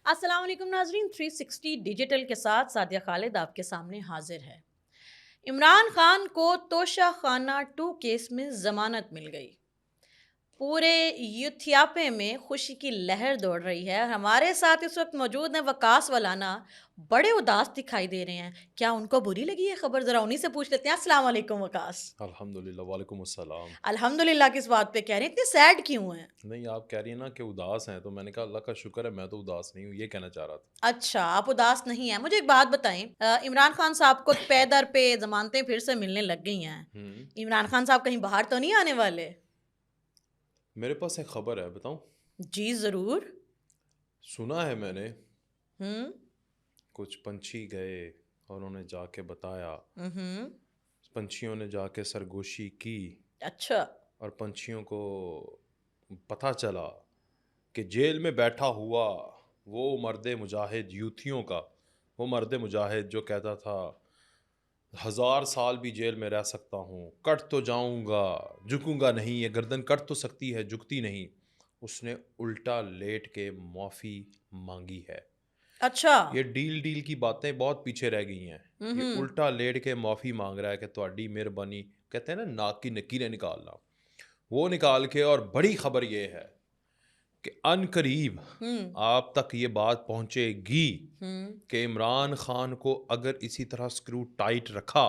अस्सलाम वालेकुम नाजरीन। 360 डिजिटल के साथ सादिया खालिद आपके सामने हाजिर है। इमरान खान को तोशाखाना 2 केस में जमानत मिल गई। पूरे यूथियापे में खुशी की लहर दौड़ रही है। हमारे साथ इस वक्त मौजूद हैं वकास वलाना। बड़े उदास दिखाई दे रहे हैं। क्या उनको बुरी लगी है खबर? जरा उन्हीं से पूछ लेते हैं। अस्सलाम वालेकुम वकास। अल्हम्दुलिल्लाह वालेकुम अस्सलाम। अल्हम्दुलिल्लाह किस बात पे कह रहे हैं? इतने सैड क्यों हैं? नहीं, आप कह रही हैं ना कि उदास हैं, तो मैंने कहा अल्लाह का शुक्र है मैं तो उदास नहीं हूँ, ये कहना चाह रहा था। अच्छा, आप उदास नहीं हैं। मुझे एक बात बताएँ, इमरान खान साहब को पे दर पे ज़मानतें फिर से मिलने लग गई हैं। हुँ। इमरान खान साहब कहीं बाहर तो नहीं आने वाले? मेरे पास एक ख़बर है, बताऊँ? जी, ज़रूर। सुना है मैंने, हुँ। कुछ पंछी गए और उन्होंने जाके बताया, हुँ। पंछियों ने जाके सरगोशी की अच्छा। और पंछियों को पता चला कि जेल में बैठा हुआ वो मर्द मुजाहिद यूथियों का, वो मर्द मुजाहिद जो कहता था 1000 साल भी जेल में रह सकता हूँ, कट तो जाऊँगा, झुकूँगा नहीं, ये गर्दन कट तो सकती है, झुकती नहीं। उसने उल्टा लेट के माफ़ी मांगी है। अच्छा। ये डील डील की बातें बहुत पीछे रह गई हैं। ये हुँ। उल्टा लेट के माफ़ी मांग रहा है कि ਤੁਹਾਡੀ मेहरबानी, कहते हैं ना नाक की नकीरें निकालना, वो निकाल के, और बड़ी खबर ये है कि अनकरीब हुँ। आप तक ये बात पहुंचेगी हुँ। कि इमरान खान को अगर इसी तरह स्क्रू टाइट रखा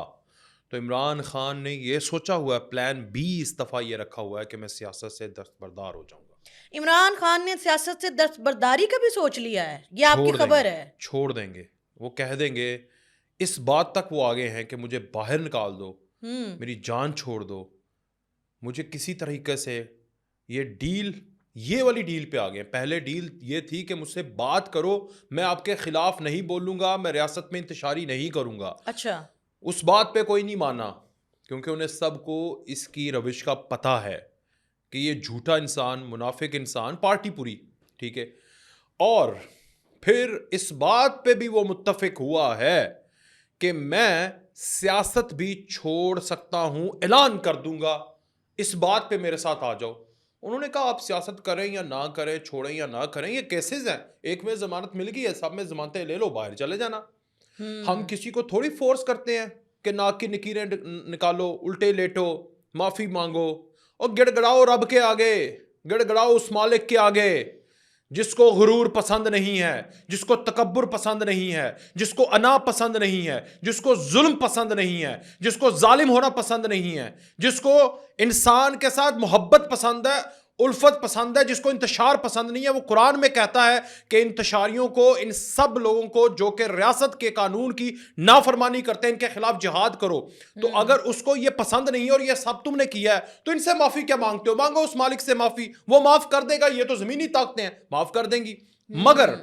तो इमरान खान ने ये सोचा हुआ है, प्लान बी इस दफ़ा ये रखा हुआ है कि मैं सियासत से दस्तबरदार हो जाऊंगा। इमरान खान ने सियासत से दस्तबरदारी का भी सोच लिया है। ये आपकी छोड़ देंगे, खबर है? छोड़ देंगे। वो कह देंगे, इस बात तक वो आगे हैं कि मुझे बाहर निकाल दो, हुँ। मेरी जान छोड़ दो, मुझे किसी तरीके से ये डील, ये वाली डील पे आ गए। पहले डील ये थी कि मुझसे बात करो, मैं आपके खिलाफ नहीं बोलूंगा, मैं रियासत में इंतशारी नहीं करूंगा। अच्छा। उस बात पे कोई नहीं माना, क्योंकि उन्हें सबको इसकी रविश का पता है कि ये झूठा इंसान, मुनाफिक इंसान, पार्टी पूरी, ठीक है। और फिर इस बात पे भी वो मुत्तफिक हुआ है कि मैं सियासत भी छोड़ सकता हूं, ऐलान कर दूंगा, इस बात पे मेरे साथ आ जाओ। उन्होंने कहा आप सियासत करें या ना करें, छोड़ें या ना करें, ये केसेस हैं, एक में जमानत मिल गई है, सब में जमानतें ले लो, बाहर चले जाना। हम हुँ। किसी को थोड़ी फोर्स करते हैं कि नाक की नकीरें निकालो, उल्टे लेटो, माफी मांगो और गिड़गड़ाओ रब के आगे, गिड़गड़ाओ उस मालिक के आगे जिसको गुरूर पसंद नहीं है, जिसको तकब्बुर पसंद नहीं है, जिसको अना पसंद नहीं है, जिसको जुल्म पसंद नहीं है, जिसको जालिम होना पसंद नहीं है, जिसको इंसान के साथ मोहब्बत पसंद है, उल्फत पसंद है, जिसको इंतशार पसंद नहीं है। वो कुरान में कहता है कि इंतशारियों को, इन सब लोगों को जो कि रियासत के कानून की नाफरमानी करते हैं, इनके खिलाफ जिहाद करो। तो हुँ। अगर उसको ये पसंद नहीं है और ये सब तुमने किया है, तो इनसे माफी क्या मांगते हो? मांगो उस मालिक से माफी, वो माफ कर देगा। ये तो जमीनी ताकतें हैं, माफ कर देंगी। मगर हुँ।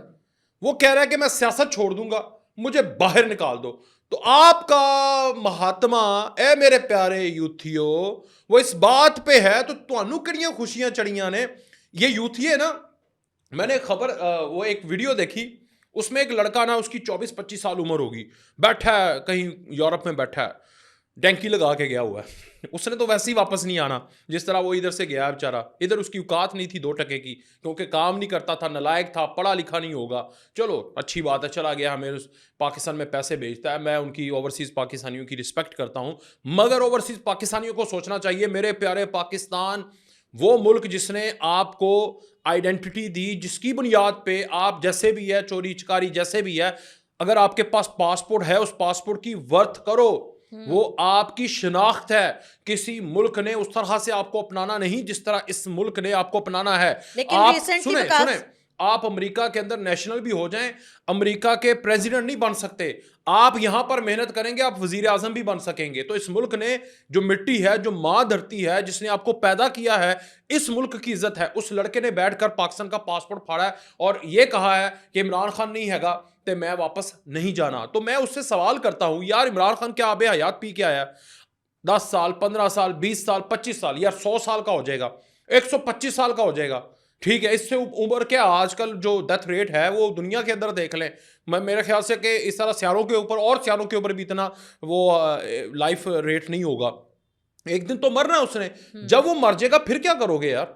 वो कह रहा है कि मैं सियासत छोड़ दूंगा, मुझे बाहर निकाल दो। तो आपका महात्मा, ए मेरे प्यारे यूथियो, वो इस बात पे है, तो ਤੁਹਾਨੂੰ ਕਿਹੜੀਆਂ खुशियां चढ़ियां ने? ये यूथी है ना, मैंने खबर, वो एक वीडियो देखी, उसमें एक लड़का ना, उसकी 24-25 साल उम्र होगी, बैठा है कहीं यूरोप में, बैठा है, डैंकी लगा के गया हुआ है। उसने तो वैसे ही वापस नहीं आना, जिस तरह वो इधर से गया है बेचारा। इधर उसकी औकात नहीं थी 2 टके की, क्योंकि काम नहीं करता था, नालायक था, पढ़ा लिखा नहीं होगा। चलो अच्छी बात है, चला गया, हमें पाकिस्तान में पैसे भेजता है, मैं उनकी ओवरसीज़ पाकिस्तानियों की रिस्पेक्ट करता हूँ। मगर ओवरसीज़ पाकिस्तानियों को सोचना चाहिए, मेरे प्यारे पाकिस्तान, वो मुल्क जिसने आपको आइडेंटिटी दी, जिसकी बुनियाद पे आप जैसे भी है, चोरी चकारी जैसे भी है, अगर आपके पास पासपोर्ट है, उस पासपोर्ट की वर्थ करो। वो हुँ। आपकी शिनाख्त है। किसी मुल्क ने उस तरह से आपको अपनाना नहीं जिस तरह इस मुल्क ने आपको अपनाना है। लेकिन आप रिसेंटली सुने सुने, वकास। आप अमेरिका के अंदर नेशनल भी हो जाएं, अमेरिका के प्रेसिडेंट नहीं बन सकते। आप यहां पर मेहनत करेंगे, आप वजीर आजम भी बन सकेंगे। तो इस मुल्क ने, जो मिट्टी है, जो मां धरती है, जिसने आपको पैदा किया है, इस मुल्क की इज्जत है। उस लड़के ने बैठकर पाकिस्तान का पासपोर्ट फाड़ा है और यह कहा है कि इमरान खान नहीं हैगा तो मैं वापस नहीं जाना। तो मैं उससे सवाल करता हूं, यार इमरान खान क्या आबे हयात पी के आया? 10 साल, 15 साल, 20 साल, 25 साल, यार 100 साल का हो जाएगा, 125 साल का हो जाएगा, ठीक है। इससे उम्र क्या, आजकल जो डेथ रेट है वो दुनिया के अंदर देख लें। मैं, मेरे ख्याल से कि इस तरह सियारों के ऊपर और सियारों के ऊपर भी इतना वो लाइफ रेट नहीं होगा। एक दिन तो मरना है उसने। हुँ। जब वो मर जाएगा फिर क्या करोगे यार?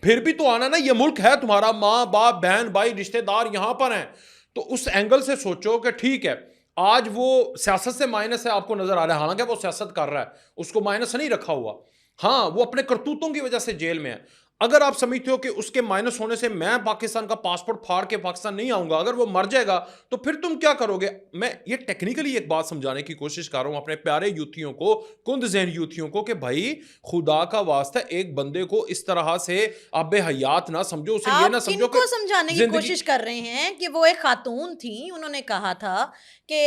फिर भी तो आना ना, ये मुल्क है तुम्हारा, माँ बाप बहन भाई रिश्तेदार यहाँ पर हैं। तो उस एंगल से सोचो कि ठीक है, आज वो सियासत से माइनस है आपको नजर आ रहा है, हालांकि वो सियासत कर रहा है, उसको माइनस नहीं रखा हुआ। हाँ, वो अपने करतूतों की वजह से जेल में है। अगर आप समझते हो कि उसके माइनस होने से मैं पाकिस्तान का पासपोर्ट फाड़ के पाकिस्तान नहीं आऊंगा, अगर वो मर जाएगा तो फिर तुम क्या करोगे? मैं ये टेक्निकली एक बात समझाने की कोशिश कर रहा हूं अपने प्यारे यूथियों को, कुंद ज़हन यूथियों को, कि भाई खुदा का वास्ता एक बंदे को इस तरह से आबे हयात ना समझो, उसे ये आप ना समझो कि किनको समझाने की जिंदगी। कोशिश कर रहे हैं कि वो एक खातून थी, उन्होंने कहा था कि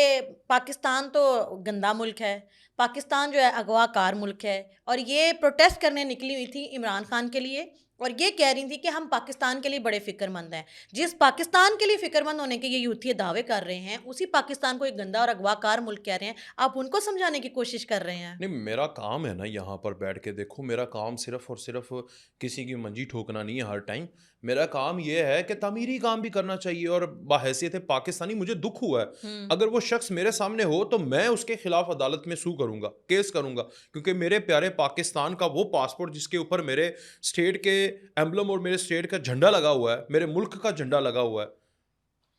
पाकिस्तान तो गंदा मुल्क है, पाकिस्तान जो है अगवाकार मुल्क है, और ये प्रोटेस्ट करने निकली हुई थी इमरान खान के लिए, और ये कह रही थी कि हम पाकिस्तान के लिए बड़े फिक्रमंद हैं। जिस पाकिस्तान के लिए फिक्रमंद होने के ये यूथी दावे कर रहे हैं, उसी पाकिस्तान को एक गंदा और अगवाकार मुल्क कह रहे हैं। आप उनको समझाने की कोशिश कर रहे हैं। नहीं, मेरा काम है ना यहाँ पर बैठ के, देखो मेरा काम सिर्फ और सिर्फ किसी की मंजी ठोकना नहीं है हर टाइम। मेरा काम ये है कि तामीरी काम भी करना चाहिए, और बाहैसियत पाकिस्तानी मुझे दुख हुआ है, हम्म। अगर वो शख्स मेरे सामने हो तो मैं उसके खिलाफ अदालत में सू करूंगा, केस करूंगा, क्योंकि मेरे प्यारे पाकिस्तान का वो पासपोर्ट जिसके ऊपर मेरे स्टेट के एम्बलम और मेरे स्टेट का झंडा लगा हुआ है, मेरे मुल्क का झंडा लगा हुआ है,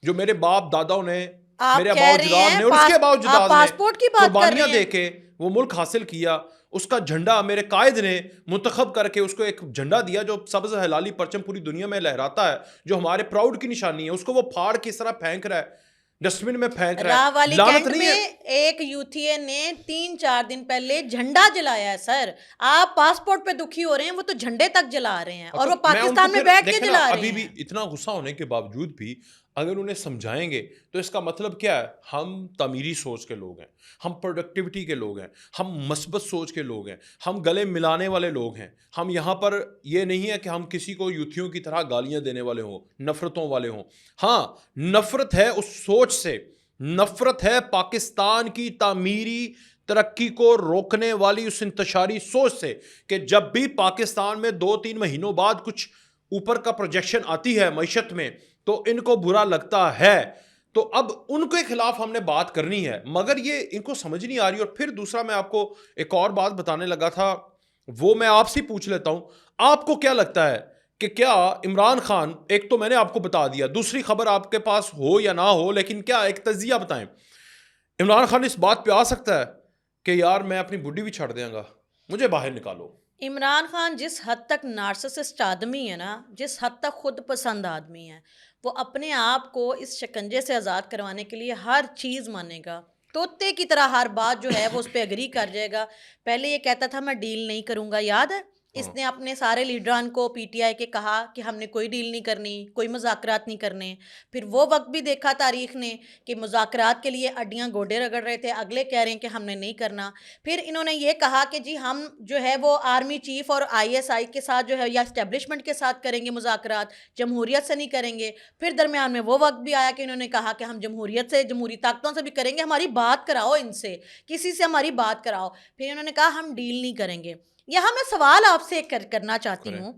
जो मेरे बाप दादाओं ने, आप मेरे कह रहे अबाउजदाद हैं ने और उसके आप अबाउजदाद ने पासपोर्ट की बात कर कुर्बानियां रहे दे हैं। के वो मुल्क हासिल किया। उसका झंडा मेरे कायद ने मुंतखब करके उसको एक झंडा दिया जो सब्ज हलाली परचम पूरी दुनिया में लहराता है, जो हमारे प्राउड की निशानी है, उसको वो फाड़ के इस तरह फेंक रहा है, डस्टबिन में फेंक रहा राह है। वाली लानत कैंट नहीं है? में एक यूथीए ने 3-4 दिन पहले झंडा जलाया है सर। आप पासपोर्ट पे दुखी हो रहे हैं, वो तो झंडे तक जला रहे हैं, और तो वो मैं उनको पाकिस्तान में फिर बैठ के देखे ना, जला रहे अभी भी हैं। इतना गुस्सा होने के बावजूद भी अगर उन्हें समझाएंगे तो इसका मतलब क्या है? हम तमीरी सोच के लोग हैं, हम प्रोडक्टिविटी के लोग हैं, हम मस्बत सोच के लोग हैं, हम गले मिलाने वाले लोग हैं। हम यहाँ पर ये नहीं है कि हम किसी को यूथियों की तरह गालियां देने वाले हों, नफरतों वाले हों। हाँ, नफरत है उस सोच से, नफरत है पाकिस्तान की तामीरी तरक्की को रोकने वाली उस इंतशारी सोच से, कि जब भी पाकिस्तान में 2-3 महीनों बाद कुछ ऊपर का प्रोजेक्शन आती है मईशत में तो इनको बुरा लगता है। तो अब उनके खिलाफ हमने बात करनी है, मगर ये इनको समझ नहीं आ रही। और फिर दूसरा, मैं आपको एक और बात बताने लगा था, वो मैं आपसे पूछ लेता हूं, आपको क्या लगता है कि क्या इमरान खान, एक तो मैंने आपको बता दिया, दूसरी खबर आपके पास हो या ना हो, लेकिन क्या एक तजिया बताएं, इमरान खान इस बात पे आ सकता है कि यार मैं अपनी बुढ़ी भी छड़ देंगा, मुझे बाहर निकालो? इमरान खान जिस हद तक नार्सिसिस्ट आदमी है ना, जिस हद तक खुद पसंद आदमी है, वो अपने आप को इस शिकंजे से आज़ाद करवाने के लिए हर चीज़ मानेगा। तोते की तरह हर बात जो है वो उस पर एग्री कर जाएगा। पहले ये कहता था मैं डील नहीं करूँगा, याद है? हाँ। इसने अपने सारे लीडरान को पीटीआई के कहा कि हमने कोई डील नहीं करनी, कोई मुज़ाकरात नहीं करने। फिर वो वक्त भी देखा तारीख ने कि मुज़ाकरात के लिए अड्डियाँ गोडे रगड़ रहे थे, अगले कह रहे हैं कि हमने नहीं करना। फिर इन्होंने ये कहा कि जी हम जो है वो आर्मी चीफ और आईएसआई के साथ जो है या इस्टेब्लिशमेंट के साथ करेंगे मुज़ाकरात, जमहूरियत से नहीं करेंगे। फिर दरमियान में वो वक्त भी आया कि इन्होंने कहा कि हम जमहूरियत से, जमहूरी ताकतों से भी करेंगे, हमारी बात कराओ इनसे, किसी से हमारी बात कराओ। फिर इन्होंने कहा हम डील नहीं करेंगे। यहाँ मैं सवाल आपसे करना चाहती करें। हूँ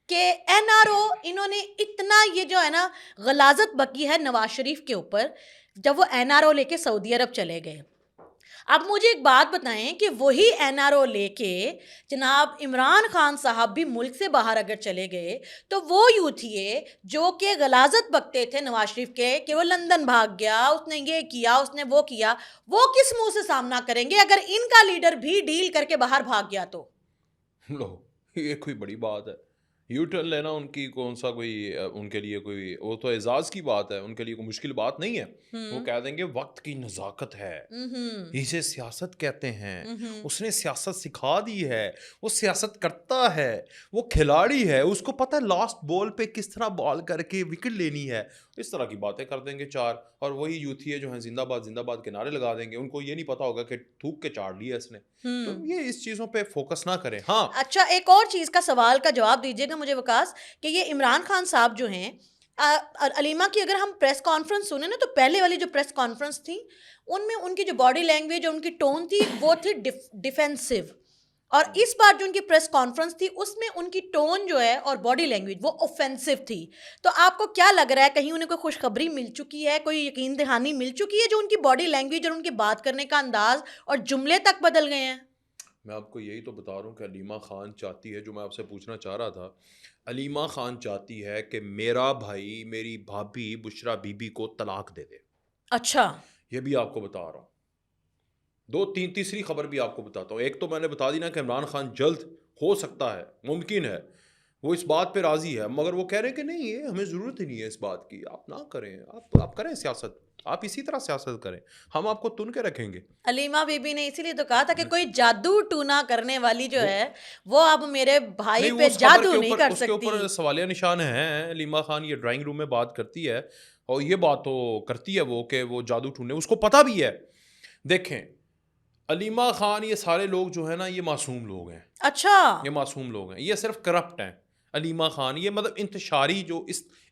कि एनआरओ, इन्होंने इतना ये जो है ना गलाजत बकी है नवाज शरीफ के ऊपर, जब वो एनआरओ लेके सऊदी अरब चले गए। अब मुझे एक बात बताएं कि वही एनआरओ लेके जनाब इमरान खान साहब भी मुल्क से बाहर अगर चले गए, तो वो यूथिए जो कि गलाजत बकते थे नवाज शरीफ के कि वो लंदन भाग गया, उसने ये किया, उसने वो किया, वो किस मुंह से सामना करेंगे अगर इनका लीडर भी डील करके बाहर भाग गया तो? लो, ये कोई बड़ी बात है? यू टर्न लेना उनकी कौन सा कोई उनके लिए कोई, वो तो एजाज की बात है, उनके लिए कोई मुश्किल बात नहीं है। वो कह देंगे वक्त की नज़ाकत है, हम्म। इसे सियासत कहते हैं, हम्म। उसने सियासत सिखा दी है, वो सियासत करता है, वो खिलाड़ी है, उसको पता है लास्ट बॉल पे किस तरह बॉल करके विकेट लेनी है। इस तरह की बातें कर देंगे चार, और वही यूथिए जो हैं जिंदाबाद जिंदाबाद के नारे लगा देंगे, उनको ये नहीं पता होगा कि थूक के चाड़ लिया इसने। तो ये इस चीज़ों पे फोकस ना करें। हाँ, अच्छा, एक और चीज़ का सवाल का जवाब दीजिएगा मुझे वकास, कि ये इमरान खान साहब जो हैं, अलीमा की अगर हम प्रेस कॉन्फ्रेंस सुने ना, तो पहले वाली जो प्रेस कॉन्फ्रेंस थी उनमें उनकी जो बॉडी लैंग्वेज और उनकी टोन थी वो थी डिफेंसिव, और इस बार जो उनकी प्रेस कॉन्फ्रेंस थी उसमें उनकी टोन जो है और बॉडी लैंग्वेज वो ऑफेंसिव थी। तो आपको क्या लग रहा है, कहीं उन्हें कोई खुशखबरी मिल चुकी है, कोई यकीन दहानी मिल चुकी है जो उनकी बॉडी लैंग्वेज और उनकी बात करने का अंदाज और जुमले तक बदल गए हैं? मैं आपको यही तो बता रहा हूँ कि अलीमा खान चाहती है, जो मैं आपसे पूछना चाह रहा था, अलीमा खान चाहती है कि मेरा भाई मेरी भाभी बुशरा बीबी को तलाक दे दे। अच्छा। ये भी आपको बता रहा हूँ। तीसरी खबर भी आपको बताता हूँ। एक तो मैंने बता दी ना कि इमरान खान जल्द, हो सकता है, मुमकिन है, वो इस बात पे राजी है, मगर वो कह रहे हैं कि नहीं, ये हमें ज़रूरत ही नहीं है इस बात की, आप ना करें, आप करें सियासत, आप इसी तरह सियासत करें, हम आपको तुन के रखेंगे। अलीमा बीबी ने इसीलिए तो कहा था कि कोई जादू टूना करने वाली जो वो है वो अब मेरे भाई नहीं, वो पे उस खबर जादू के नहीं ऊपर, कर उसके सकती। ऊपर सवालिया निशान है। अलीमा खान ये ड्राइंग रूम में बात करती है, और ये बात तो करती है वो कि वो जादू टूने, उसको पता भी है। देखें, अलीमा खान, ये सारे लोग जो है ना, ये मासूम लोग हैं, अच्छा। ये मासूम लोग हैं, ये सिर्फ करप्ट हैं। अलीमा खान ये मतलब इंतशारी, जो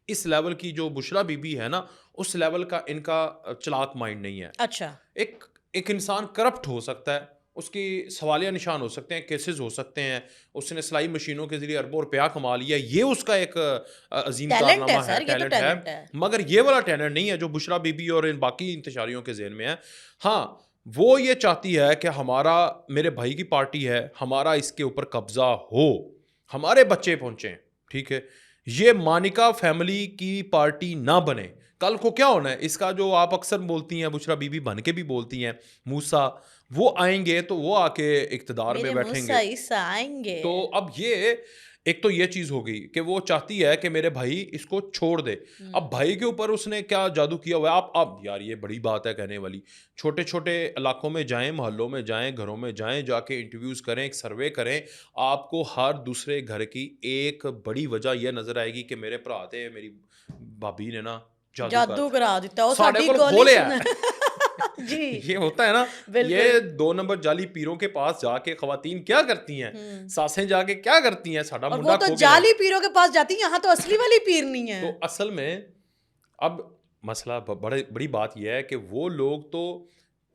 इस लेवल की जो बुशरा बीबी है ना, उस लेवल का इनका चालाक माइंड नहीं है। अच्छा। एक एक इंसान करप्ट हो सकता है, उसकी सवालिया निशान हो सकते हैं, केसेस हो सकते हैं, उसने सिलाई मशीनों के जरिए अरबों रुपया कमा लिया, ये उसका एक अजीम टैलेंट है कारनामा है, सर, ये तो टैलेंट है। टैलेंट है। मगर ये वाला टैलेंट नहीं है जो बुशरा बीबी और इन बाकी इंतशारियों के जहन में है। हाँ, वो ये चाहती है कि हमारा, मेरे भाई की पार्टी है, हमारा इसके ऊपर कब्जा हो, हमारे बच्चे पहुंचे, ठीक है, ये मानिका फैमिली की पार्टी ना बने। कल को क्या होना है इसका, जो आप अक्सर बोलती हैं, बुशरा बीबी बन के भी बोलती हैं, मूसा, वो आएंगे तो वो आके इक्तदार में मेरे मूसा बैठेंगे। ईसा आएंगे। तो अब ये, एक तो ये चीज हो गई कि वो चाहती है कि मेरे भाई इसको छोड़ दे। अब भाई के ऊपर उसने क्या जादू किया हुआ है, आप यार, ये बड़ी बात है कहने वाली। छोटे छोटे इलाकों में जाएं, मोहल्लों में जाएं, घरों में जाएं, जाके इंटरव्यूज करें, एक सर्वे करें, आपको हर दूसरे घर की एक बड़ी वजह यह नजर आएगी कि मेरे भरा ते मेरी भाभी ने ना जादू जादू कर करा दिता वो साढ़े साडी कोल गोली खोले सुन। है। जी। ये होता है ना, बिल्कुल। ये 2 नंबर जाली पीरों के पास जाके खवातीन क्या करती हैं, सासें जाके क्या करती हैं, साडा और वो मुंडा तो खो के जाली पीरों के पास जाती, यहाँ तो असली वाली पीर नहीं है। तो असल में अब मसला बड़ी बात यह है कि वो लोग तो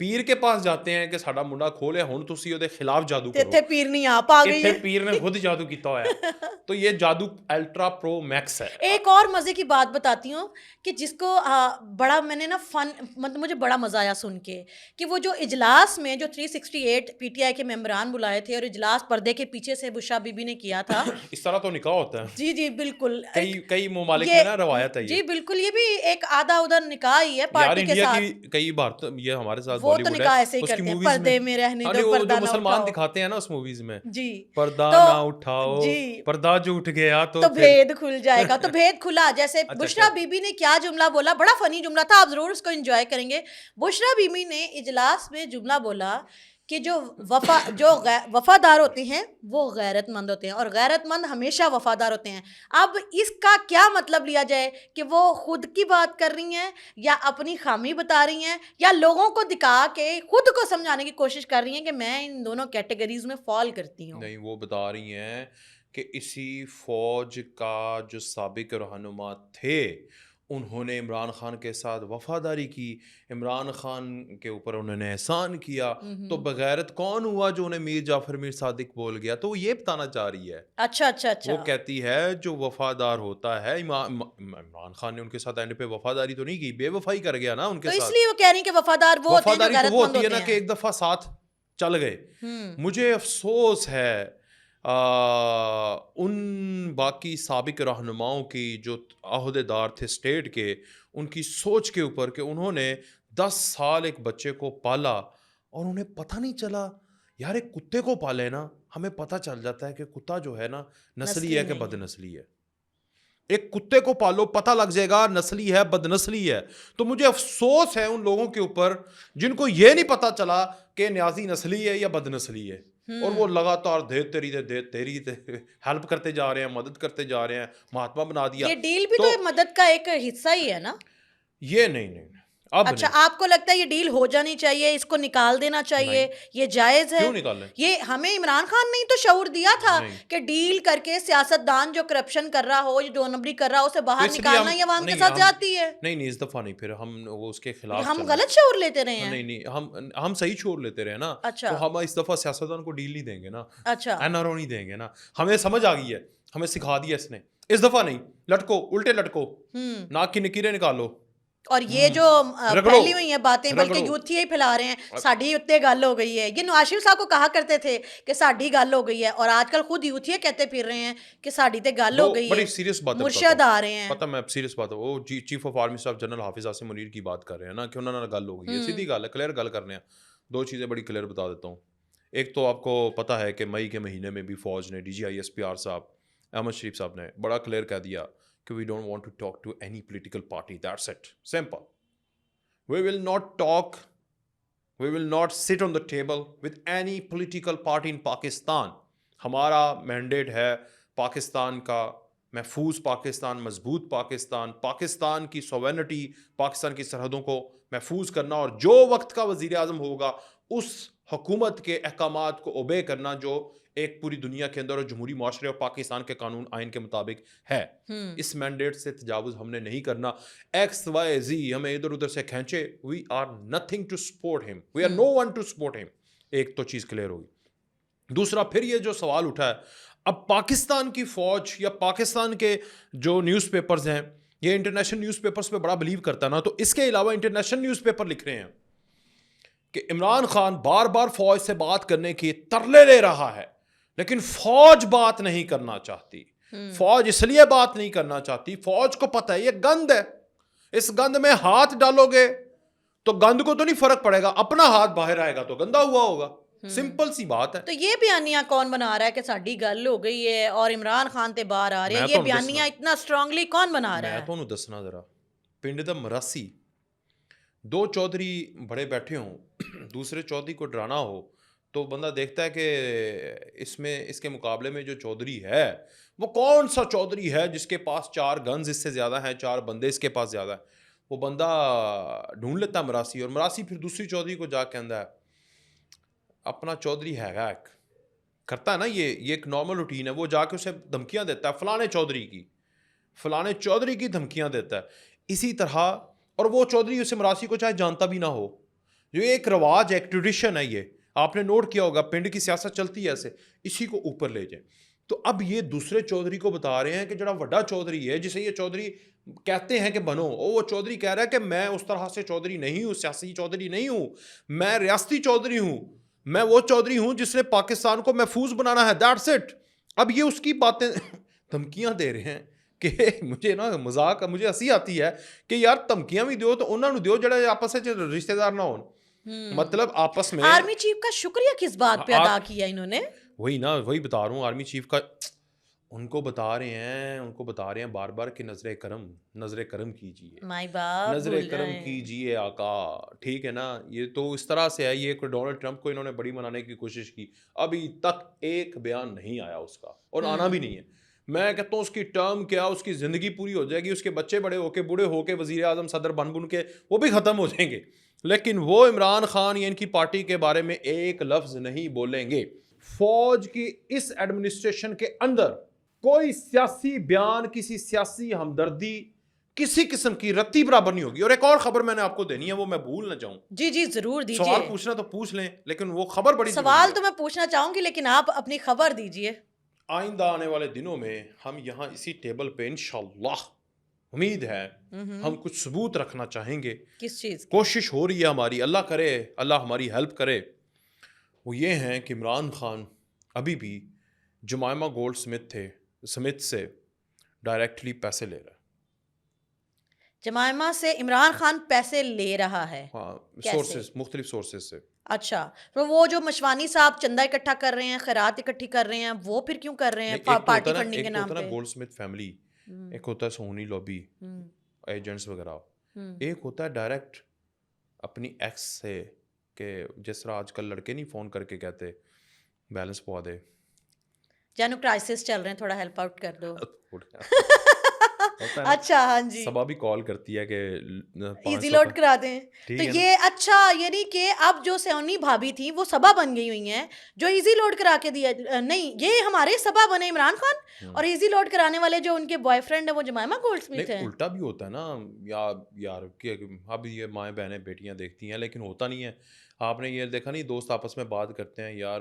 पीर के पास जाते हैं कि साडा मुंडा खो लिया, हुण तुसी ਉਹਦੇ खिलाफ जादू ते करो। इत्थे पीर नहीं आप आ गई ਇੱਥੇ है। पीर ने खुद जादू किया हुआ है। तो ये जादू अल्ट्रा प्रो मैक्स है। एक और मजे की बात बताती हूँ कि जिसको बड़ा मैंने ना फन, मतलब मुझे बड़ा मजा आया सुन के कि वो जो इजलास में जो 368 पीटीआई के मेंबरान बुलाए थे और इजलास पर्दे के पीछे से बुशरा बीबी ने किया था। इस तरह तो निकाह होता है। जी जी बिल्कुल। कई कई ममालिक ये में ना रवायत है जी ये। बिल्कुल, ये भी एक आधा उधर निकाह ही है यार पार्टी के इंडिया साथ। की कई बार तो ये हमारे साथ वो तो बॉलीवुड है, निकाह ऐसे ही उसकी करते हैं, मूवीज में, पर्दे में रहने अरे दो, वो पर्दा जो ना मुसलमान उठाओ। दिखाते हैं ना उस मूवीज में, जी। पर्दा तो ना उठाओ, जी, पर्दा जो उठ गया तो तो फिर भेद खुल जाएगा। तो भेद खुला, जैसे अच्छा बुशरा क्या? बीबी ने क्या जुमला बोला, बड़ा फनी जुमला था, आप जरूर उसको एंजॉय करेंगे। बुशरा बीबी ने इजलास में जुमला बोला कि जो वफादार होते हैं वो गैरतमंद होते हैं और गैरतमंद हमेशा वफादार होते हैं। अब इसका क्या मतलब लिया जाए कि वो खुद की बात कर रही हैं या अपनी खामी बता रही हैं या लोगों को दिखा के खुद को समझाने की कोशिश कर रही हैं कि मैं इन दोनों कैटेगरीज में फॉल करती हूँ। नहीं, वो बता रही हैं कि इसी फौज का जो साबिक रहनुमा थे, उन्होंने इमरान खान के साथ वफादारी की, इमरान खान के ऊपर उन्होंने एहसान किया, तो बगैरत कौन हुआ जो उन्हें मीर जाफर मीर सादिक बोल गया। तो वो ये बताना चाह रही है। अच्छा अच्छा वो अच्छा। कहती है जो वफादार होता है, इमरान खान ने उनके साथ एंड पे वफादारी तो नहीं की, बेवफाई कर गया ना उनके तो साथ। इसलिए वो कह रही हैं कि वफादार वो होते हैं जो वफादारी तो वो गैरतमंद होती है होते ना कि हैं। एक दफा साथ चल गए। हम्म। मुझे अफसोस है उन बाकी साबिक रहनुमाओं की जो अहदेदार थे स्टेट के, उनकी सोच के ऊपर कि उन्होंने 10 साल एक बच्चे को पाला और उन्हें पता नहीं चला। यार, एक कुत्ते को पाले ना, हमें पता चल जाता है कि कुत्ता जो है ना नस्ली है कि नहीं है। बदनस्ली है। एक कुत्ते को पालो, पता लग जाएगा नस्ली है बदनस्ली है। तो मुझे अफसोस है उन लोगों के ऊपर जिनको ये नहीं पता चला कि न्याजी नस्ली है या बदनस्ली है, और वो लगातार दे तेरी हेल्प करते जा रहे हैं, मदद करते जा रहे हैं, महात्मा बना दिया। ये डील भी तो मदद का एक हिस्सा ही है ना। ये नहीं, अब अच्छा, नहीं। आपको लगता है ये डील हो जानी चाहिए, इसको निकाल देना चाहिए, ये जायज है? क्यों निकालें? ये हमें इमरान खान ने ही तो शऊर दिया था नहीं। कि डील करके सियासतदान जो करप्शन कर रहा हो, जो दो नंबरी कर रहा हो, उसे तो बाहर इसलिए निकालना ही अवाम के नहीं, साथ ज्यादती है। नहीं इस दफा नहीं, फिर हम वो उसके खिलाफ हम चलें। गलत शऊर लेते रहे हैं। नहीं, हम सही छोड़ लेते रहे ना। अच्छा। तो हम इस दफा सियासतदान को डील नहीं देंगे ना, अच्छा। एनआरओ नहीं देंगे ना। हमें समझ आ गई है, हमें सिखा दिया इसने। इस दफा नहीं, लटको, उल्टे लटको, नाक की नकीरें निकालो। और ये जो रगड़ो, फैली हुई हैं बातें बल्कि रगड़ो। यूथ ही फैला रहे हैं साड़ी उत्ते गल हो गई है, ये नवाज शरीफ साहब को कहा करते थे कि साड़ी गल हो गई है, और आजकल खुद यूथ ही कहते फिर रहे हैं कि साड़ी ते गल दो हो गई बड़ी है, सीरियस बात मुर्शद आ रहे हैं। पता मैं सीरियस बात है, वो चीफ ऑफ आर्मी साहब जनरल हाफिज आसिम मुनीर की बात कर रहे हैं ना कि उन्होंने गल हो गई है, सीधी गल है, क्लियर गल करने हैं। दो चीज़ें बड़ी क्लियर बता देता हूँ। एक तो आपको पता है कि मई के महीने में भी फौज ने DGISPR साहब अहमद शरीफ साहब ने बड़ा क्लियर कह दिया कि we don't want to talk to any political party, that's it, simple. We will not talk, we will not sit on the table with any political party in Pakistan. हमारा मैंडेट है पाकिस्तान का महफूज पाकिस्तान, मजबूत पाकिस्तान, पाकिस्तान की सोवेनिटी, पाकिस्तान की सरहदों को महफूज करना, और जो वक्त का वज़ीर आज़म होगा उस हुकूमत के अहकामात को ओबे करना जो एक पूरी दुनिया के अंदर और जमहूरी माशरे और पाकिस्तान के कानून आइन के मुताबिक है। इस मैंडेट से तजावुज़ हमने नहीं करना। XYZ हमें इधर उधर से खींचे, we are nothing to support him, we are no one to support him. एक तो चीज़ क्लियर होगी। दूसरा, फिर ये जो सवाल उठा है, अब पाकिस्तान की फौज या पाकिस्तान के जो न्यूज़पेपर्स हैं, ये इंटरनेशनल न्यूज़पेपर्स पे बड़ा बिलीव करता है ना, तो इसके अलावा इंटरनेशनल न्यूज़पेपर लिख रहे हैं कि इमरान खान बार बार फौज से बात करने की तरले ले रहा है, लेकिन फौज बात नहीं करना चाहती। फौज इसलिए बात नहीं करना चाहती, फौज को पता है ये गंद है, इस गंद में हाथ डालोगे तो गंद को तो नहीं फर्क पड़ेगा, अपना हाथ बाहर आएगा तो गंदा हुआ होगा। सिंपल सी बात है। तो ये बयानिया कौन बना रहा है कि साड़ी गल हो गई है और इमरान खान ते बाहर आ रहे हैं? ये बयानिया इतना स्ट्रांगली कौन बना रहा है? मैं तो उन्हें दसना जरा, पिंड दा मरासी दो चौधरी बड़े बैठे हों, दूसरे चौधरी को डराना हो तो बंदा देखता है कि इसमें इसके मुकाबले में जो चौधरी है वो कौन सा चौधरी है जिसके पास 4 गन्स इससे ज़्यादा हैं, 4 बंदे इसके पास ज़्यादा है। वो बंदा ढूंढ लेता मरासी, और मरासी फिर दूसरी चौधरी को जा कहता है अपना चौधरी हैगा एक, करता है ना, ये एक नॉर्मल रूटीन है। वो जाके उसे धमकियाँ देता है, फलाने चौधरी की धमकियाँ देता है। इसी तरह, और वो चौधरी उसे मरासी को चाहे जानता भी ना हो, जो एक रवाज है, एक ट्रेडिशन है, ये आपने नोट किया होगा, पिंड की सियासत चलती है ऐसे, इसी को ऊपर ले जाए। तो अब ये दूसरे चौधरी को बता रहे हैं कि जरा वड्डा चौधरी है जिसे ये चौधरी कहते हैं कि बनो, वो चौधरी कह रहा है कि मैं उस तरह से चौधरी नहीं हूँ, सियासी चौधरी नहीं हूँ, मैं रियासती चौधरी हूँ, मैं वो चौधरी हूँ जिसने पाकिस्तान को महफूज बनाना है, दैट्स इट। अब ये उसकी बातें धमकियाँ दे रहे हैं कि मुझे ना मजाक, मुझे हंसी आती है कि यार धमकियाँ भी दो तो उन्होंने दो जड़े आपस में रिश्तेदार ना हो, मतलब आपस में। आर्मी चीफ का शुक्रिया किस बात पे अदा किया इन्होंने? वही ना, वही बता रहा हूँ, आर्मी चीफ का उनको बता रहे हैं बार बार कि नजर करम कीजिए, नजर करम कीजिए आका, ठीक है ना। ये तो इस तरह से है, ये डोनाल्ड ट्रंप को इन्होंने बड़ी बनाने की कोशिश की, अभी तक एक बयान नहीं आया उसका, और आना भी नहीं है। मैं कहता हूँ उसकी टर्म क्या, उसकी ज़िंदगी पूरी हो जाएगी, उसके बच्चे बड़े होके बूढ़े होके वज़ीर आज़म सदर बन बुन के वो भी ख़त्म हो जाएंगे, लेकिन वो इमरान खान या इनकी पार्टी के बारे में एक लफ्ज़ नहीं बोलेंगे। फौज की इस एडमिनिस्ट्रेशन के अंदर कोई सियासी बयान, किसी सियासी हमदर्दी, किसी किस्म की रत्ती बराबर नहीं होगी। और एक और खबर मैंने आपको देनी है, वो मैं भूल ना जाऊं। जी जी जरूर दीजिए। सवाल पूछना तो पूछ लें, लेकिन वो खबर बड़ी सवाल तो मैं पूछना चाहूंगी, लेकिन आप अपनी खबर दीजिए। आइंदा आने वाले दिनों में हम यहाँ इसी टेबल पे इंशाल्लाह, उम्मीद है, हम कुछ सबूत रखना चाहेंगे। किस चीज़? कोशिश हो रही है हमारी, अल्लाह करे, अल्लाह हमारी हेल्प करे। वो ये हैं कि इमरान खान अभी भी जमाइमा गोल्ड स्मिथ से डायरेक्टली पैसे ले रहा है। जमाइमा से इमरान खान पैसे ले रहा है? हाँ, सोर्सेस, मुख्तलिफ सोर्सेस से। अच्छा, तो वो जो मशवानी साहब चंदा इकट्ठा कर रहे हैं, खैरात इकट्ठी कर रहे हैं, वो फिर क्यों कर रहे हैं पार्टी फंडिंग के नाम पे? गोल्ड स्मिथ फैमिली, एक होता है सोनी लॉबी, एजेंट्स वगैरह, एक होता है डायरेक्ट अपनी एक्स से, कि जिस तरह आजकल लड़के नहीं फ़ोन करके कहते बैलेंस पवा दे, जानू क्राइसिस चल रहे हैं, थोड़ा हेल्प आउट कर दो। अच्छा, हाँ जी, सबा भी कॉल करती है कि इजी लोड करा दें। तो ये अच्छा, यानी कि अब जो सोनी भाभी थी वो सबा बन गई हुई हैं, जो इजी लोड करा के दिया। नहीं, ये हमारे सबा बने इमरान खान, और इजी लोड कराने वाले जो उनके बॉयफ्रेंड है वो जमाइमा गोल्डस्मिथ है। उल्टा भी होता है ना यार अब ये माएँ बहनें बेटियां देखती हैं, लेकिन होता नहीं है। आपने ये देखा नहीं, दोस्त आपस में बात करते हैं, यार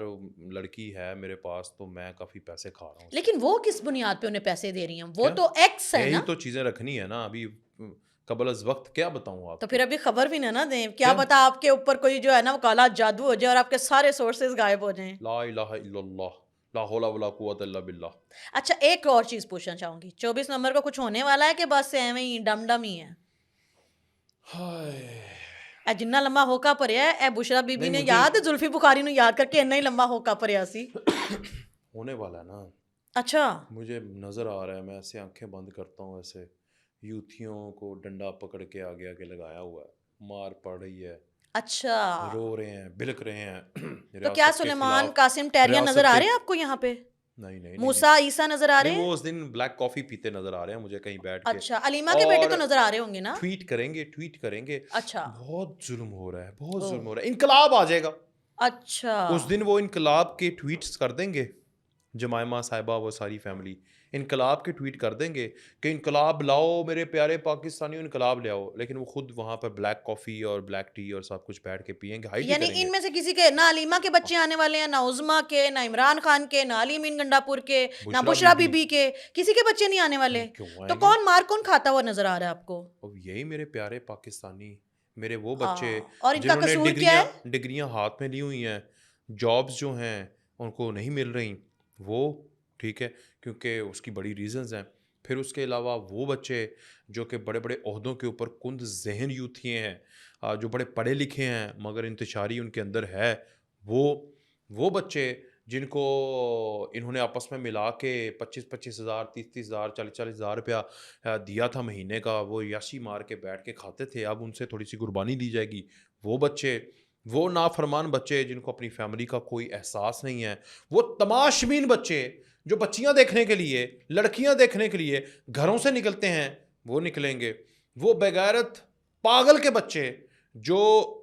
लड़की है मेरे पास तो मैं काफ़ी पैसे खा रहा हूँ, लेकिन वो किस बुनियाद पे उन्हें पैसे दे रही हैं? वो तो एक्स है ना। यही तो चीज़ें रखनी है ना। अभी कबल अज वक्त क्या बताऊं आप। तो फिर अभी खबर भी ना दें, क्या क्या? पता आपके ऊपर कोई जो है ना वो काला जादू हो जाए और आपके सारे सोर्सेज गायब हो जाएं। ला इलाहा इल्लल्लाह, ला हौला वला कुव्वता इल्ला बिल्लाह। अच्छा, एक और चीज पूछना चाहूंगी, 24 नवंबर को कुछ होने वाला है कि बस एवं ही डम ही है? हाय, ए जिन्ना लंबा होका भरिया है, ए बुशरा बीबी नहीं ने मुझे याद जुल्फी बुखारी नु याद करके इन्ना ही लंबा होका भरिया सी। होने वाला है ना, अच्छा। मुझे नजर आ रहा है, मैं ऐसे आंखें बंद करता हूँ, ऐसे यूथियों को डंडा पकड़ के आगे आगे लगाया हुआ है, मार पड़ रही है, अच्छा, रो रहे हैं, बिलक रहे हैं तो क्या रियासत के सुलेमान खिलाफ। कासिम टहरिया नजर रियासत आ के रहे हैं आपको यहाँ पे? नहीं नहीं नहीं मूसा ईसा नजर आ नहीं, रहे वो हैं? उस दिन ब्लैक कॉफी पीते नजर आ रहे हैं मुझे कहीं बैठ के। अच्छा, अलीमा के बेटे और तो नजर आ रहे होंगे ना? ट्वीट करेंगे। अच्छा। बहुत जुल्म हो रहा है, बहुत ओ, जुल्म हो रहा है, इनकलाब आ जाएगा अच्छा। उस दिन। वो इनकलाब के ट्वीट्स कर देंगे, जमायमा साहिबा वो सारी फैमिली इनकलाब के ट्वीट कर देंगे कि इनकलाब लाओ मेरे प्यारे पाकिस्तानियों, इनकलाब ले आओ, लेकिन वो खुद वहां पर ब्लैक कॉफ़ी और ब्लैक टी और सब कुछ बैठ के पियेंगे, हाइट ही यानी करेंगे। इनमें से किसी के ना अलीमा के बच्चे आने वाले हैं, ना उज़मा के, ना इमरान खान के, ना अली अमीन गंडापुर के, ना बुशरा बुशरा बीबी बीबी के, किसी के बच्चे नहीं आने वाले। क्यों तो आएंगे? कौन मार कौन खाता हुआ नजर आ रहा है आपको? अब यही मेरे प्यारे पाकिस्तानी, मेरे वो आ, बच्चे और इनका जिन्होंने कसूर क्या है? डिग्रियां हाथ में ली हुई हैं, जॉब्स जो हैं उनको नहीं मिल रही, वो ठीक है, क्योंकि उसकी बड़ी रीजंस हैं। फिर उसके अलावा वो बच्चे जो कि बड़े बड़े ओहदों के ऊपर कुंद जहन यूथिए हैं, जो बड़े पढ़े लिखे हैं मगर इंतशारी उनके अंदर है, वो बच्चे जिनको इन्होंने आपस में मिला के 25,000 30,000 40,000 रुपया दिया था महीने का, वो याशी मार के बैठ के खाते थे, अब उनसे थोड़ी सी कुर्बानी दी जाएगी। वो बच्चे, वो नाफरमान बच्चे जिनको अपनी फैमिली का कोई एहसास नहीं है, वो तमाशबीन बच्चे जो बच्चियां देखने के लिए, लड़कियां देखने के लिए घरों से निकलते हैं, वो निकलेंगे। वो बेगैरत पागल के बच्चे जो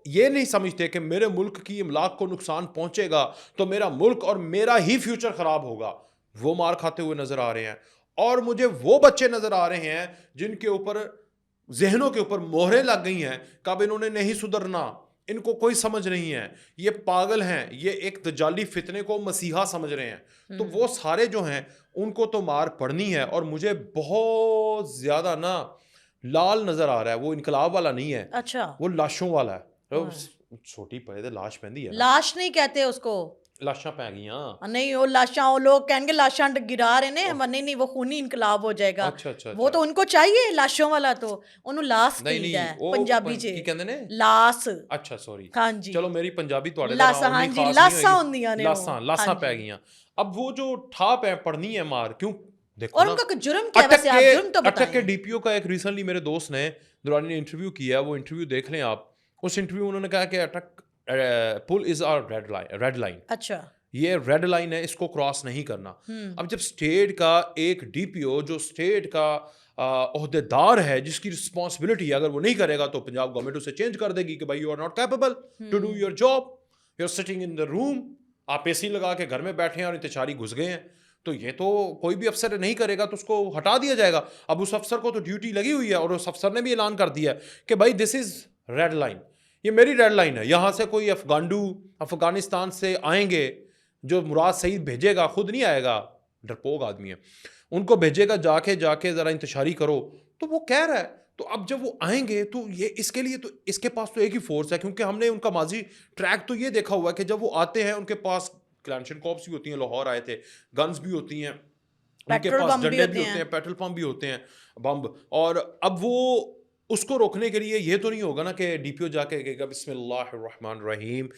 ये नहीं समझते कि मेरे मुल्क की इमलाक को नुकसान पहुंचेगा तो मेरा मुल्क और मेरा ही फ्यूचर खराब होगा, वो मार खाते हुए नजर आ रहे हैं। और मुझे वो बच्चे नजर आ रहे हैं जिनके ऊपर, जहनों के ऊपर मोहरें लग गई हैं, कब इन्होंने नहीं सुधरना, इनको कोई समझ नहीं है, ये पागल हैं, ये एक दजाली फितने को मसीहा समझ रहे हैं। तो वो सारे जो हैं उनको तो मार पड़नी है। और मुझे बहुत ज्यादा ना लाल नजर आ रहा है, वो इनकलाब वाला नहीं है, अच्छा। वो लाशों वाला है। हाँ। छोटी पहले तो लाश पहनदी है ना, लाश नहीं कहते उसको। लाशां पै गईयां। नहीं, वो लाशां, वो लोग कहेंगे लाशां गिरा रहे ने, नहीं नहीं, वो खूनी इनकलाब हो जाएगा। अच्छा अच्छा वो तो अच्छा, उनको चाहिए लाशों वाला, तो उन्होंने लाश नहीं कही नहीं है वो पंजाबी की च कहंदे ने, लाश। अच्छा सॉरी, हाँ जी, चलो मेरी पंजाबी ਤੁਹਾਡੇ लाश, तरह हाँ उन्नी जी, खास लाशा नहीं होंदियां होगी, ने वो। लाशां हाँ लाशां पै जी। गईयां। अब वो जो ठाप है पड़नी है मार, क्यों? देखो और ना, उनका जुर्म क्या है वैसे, आप जुर्म तो अटक के बताएं। डीपीओ का एक रिसेंटली मेरे दोस्त ने दुरानी ने इंटरव्यू किया, वो इंटरव्यू देख लें आप। उस इंटरव्यू में उन्होंने कहा कि अटक पुल इज आवर रेड लाइन, अच्छा। ये रेड लाइन है, इसको क्रॉस नहीं करना। अब जब स्टेट का एक डीपीओ जो स्टेट का ओहदेदार है, जिसकी रिस्पॉन्सिबिलिटी है, अगर वो नहीं करेगा तो पंजाब गवर्नमेंट उसे चेंज कर देगी कि भाई you are not capable to do your job, you are sitting in the room, आप एसी लगा के घर में बैठे हैं और इंतशारी घुस गए हैं, तो ये तो कोई भी अफसर नहीं करेगा तो उसको हटा दिया जाएगा। अब उस अफसर को तो ड्यूटी लगी हुई है और उस अफसर ने भी ऐलान कर दिया कि भाई दिस इज रेड लाइन, ये मेरी रेड लाइन है, यहाँ से कोई अफगानिस्तान से आएंगे, जो मुराद सईद भेजेगा, खुद नहीं आएगा, डरपोक आदमी है, उनको भेजेगा जाके ज़रा इंतशारी करो, तो वो कह रहा है। तो अब जब वो आएंगे तो ये इसके लिए तो इसके पास तो एक ही फोर्स है, क्योंकि हमने उनका माजी ट्रैक तो ये देखा हुआ है कि जब वो आते हैं उनके पास क्लैंशन कॉप्स भी होती हैं, लाहौर आए थे, गन्स भी होती हैं उनके पास, डंडे भी होते हैं, पेट्रोल पंप भी होते हैं, बम। और अब वो उसको रोकने के लिए ये तो नहीं होगा ना कि डीपीओ जाके कहेगा बिस्मिल्लाहिर्रहमानिर्रहीम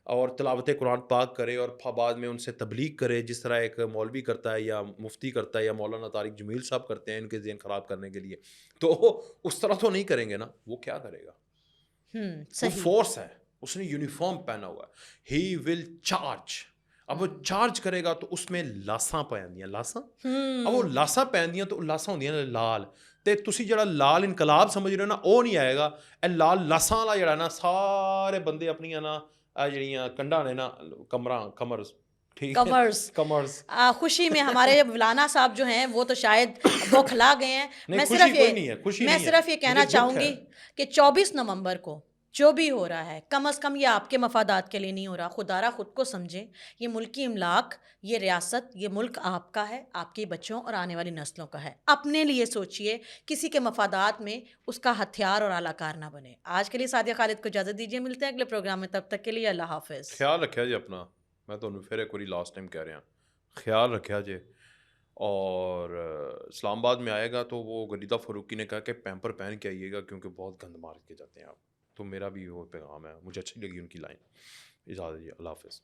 और तिलावत कुरान पाक करे और बाद में उनसे तबलीग करे, जिस तरह एक मौलवी करता है या मुफ्ती करता है या मौलाना तारिक जमील साहब करते हैं इनके ज़हन ख़राब करने के लिए। तो उस तरह तो नहीं करेंगे ना, वो क्या करेगा? वो फोर्स है, उसने यूनिफॉर्म पहना हुआ है, ही विल चार्ज। अब वो चार्ज करेगा तो उसमें लासां पैंदियां, लासां, अब वो लासां पैंदियां तो लासां होंदियां ने लाल, ते तुसी जड़ा लाल इनकलाब समझ रहे हो ना, वो नहीं आएगा। ए लाल लासां वाला जड़ा ना, सारे बंदे अपनियां ना जड़ियां कंडा ने ना, कमर्स, ठीक है, कमर्स खुशी में हमारे मौलाना साहब जो हैं वो तो शायद बौखला गए हैं। मैं सिर्फ ये कहना चाहूंगी कि 24 नवंबर को जो भी हो रहा है कम अज़ कम ये आपके मफादात के लिए नहीं हो रहा। खुदारा खुद को समझें। ये मुल्क की इमलाक, ये रियासत, ये मुल्क आपका है, आपके बच्चों और आने वाली नस्लों का है। अपने लिए सोचिए, किसी के मफादात में उसका हथियार और आलाकार ना बने। आज के लिए सादिया खालिद को इजाज़त दीजिए, मिलते हैं अगले प्रोग्राम में, तब तक के लिए अल्लाह हाफ़िज़। ख्याल रखिया जी अपना। मैं तो फिर एक बारी लास्ट टाइम कह रहा ख्याल रखिया जे। और इस्लामाबाद में आएगा तो वो गनीदा फ़ारूकी ने कहा कि पैम्पर पहन के आइएगा क्योंकि बहुत गंद मार के जाते हैं आप। तो मेरा भी वो पैगाम है, मुझे अच्छी लगी उनकी लाइन। इजाज़त जी, अल्लाह हाफ़िज़।